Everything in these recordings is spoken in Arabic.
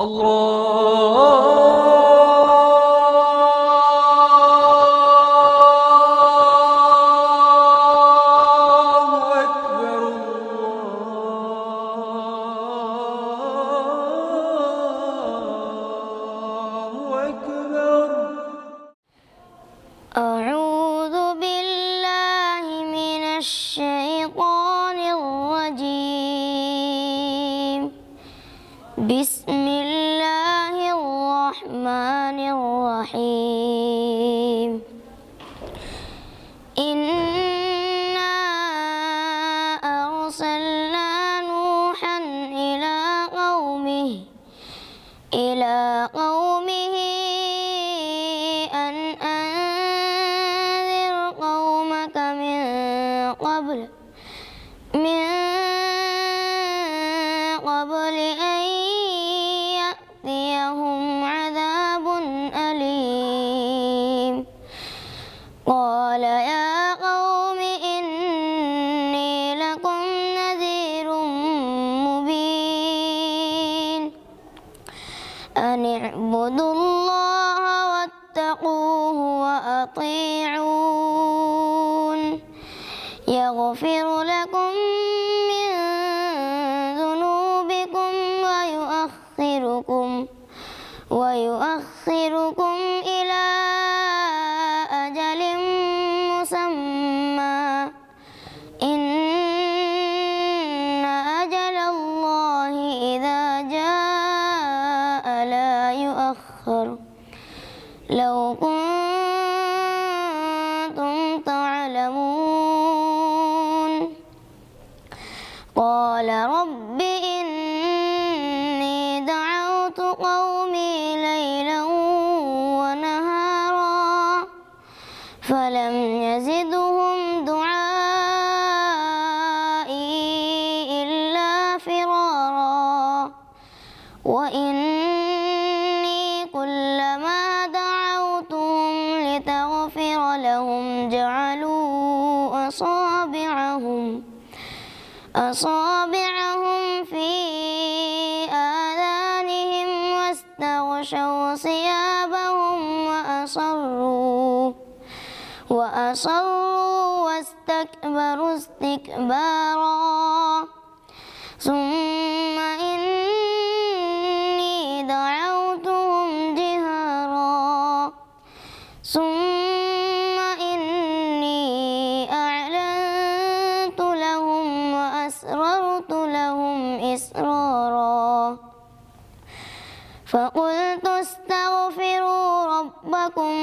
أعوذ بالله من الشيطان الرجيم. بسم الله الرحمن الرحيم. إنا أرسلنا نوحا إلى قومه أن أنذر قومك من قبل أن يأتيهم عذاب أليم. قال يا قوم إني لكم نذير مبين أن اعبدوا الله واتقوه وأطيعون يغفر لكم من ذنوبكم ويؤخركم إلى أجل مسمى إن أجل الله إذا جاء لا يؤخر لو كنتم تعلمون. قال رب إني دعوت قومي ليلا ونهارا فلم يزدهم دعائي إلا فرارا. وإني كلما دعوتهم لتغفر لهم جعلوا أصابعهم في آذانهم واستغشوا ثيابهم وأصروا واستكبروا استكبارا. ثم إني دعوتهم جهارا ثم إني أعلنت لهم وأسررت لهم إسرارا. فقلت استغفروا ربكم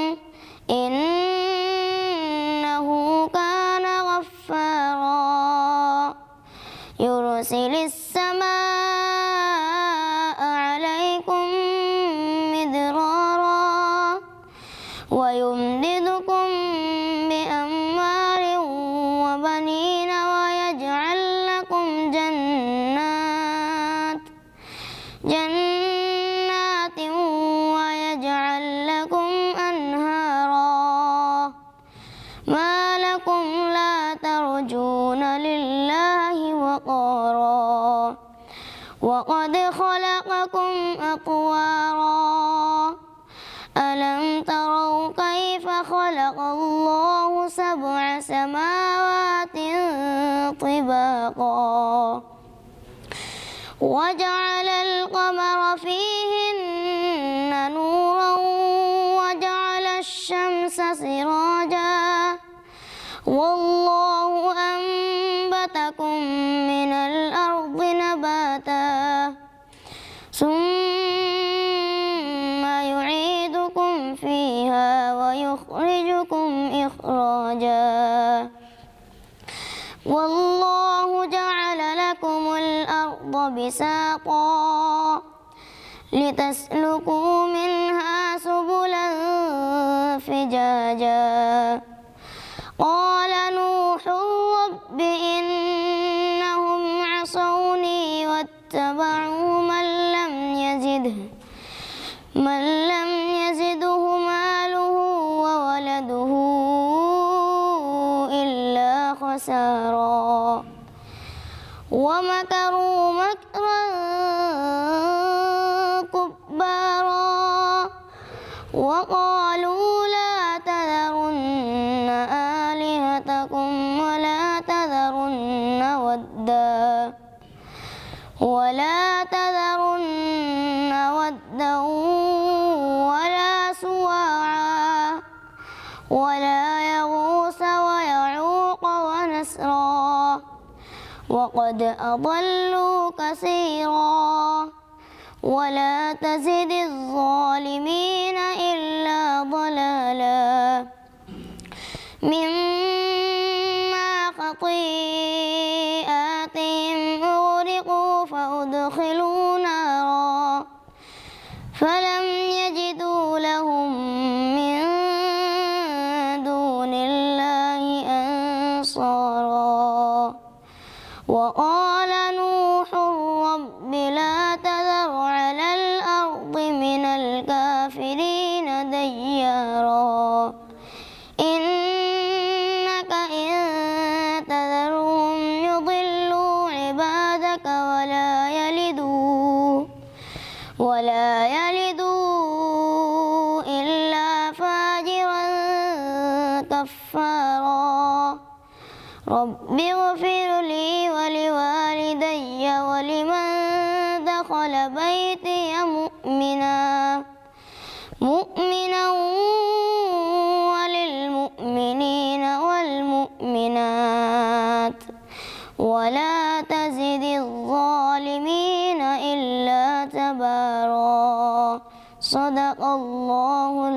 إنه كان غفارا يرسل السماء عليكم مدرارا ويمددكم بأموال وبنين ويجعل لكم جنات ويجعل لكم أنهارا. ما لكم لا ترجون لله وقارا وقد خلقكم أطوارا. ألم تروا كيف خلق الله 7 سماوات طباقا وجعل القمر فيهن نورا وجعل الشمس سراجا والله أنبتكم من الأرض نباتا ثم يعيدكم فيها ويخرجكم إخراجا. والله جعل لكم الأرض بساطا لتسلكوا منها سبلا فجاجا. قال نوح رب إنهم عصوني واتبعوا من لم يزده ماله وولده إلا خسارا. ومكروا مكرا ولا تذرن ودا ولا سواعا ولا يغوث ويعوق ونسرا وقد أضلوا كثيرا ولا تزد الظالمين إلا ضلالا مما خطيئاتهم أغرقوا فأدخلوا نارا فلم يجدوا لهم من دون الله أنصارا وقال نوح رب لا تذر على الأرض من الكافرين ديارا إنك إن تذرهم يضلوا عبادك ولا يلدوا إلا فاجرا كفارا رب اغفر لي ولوالدي ولمن دخل بيتي مؤمنا وللمؤمنين والمؤمنات ولا تزد الظالمين إلا تبارا صدق الله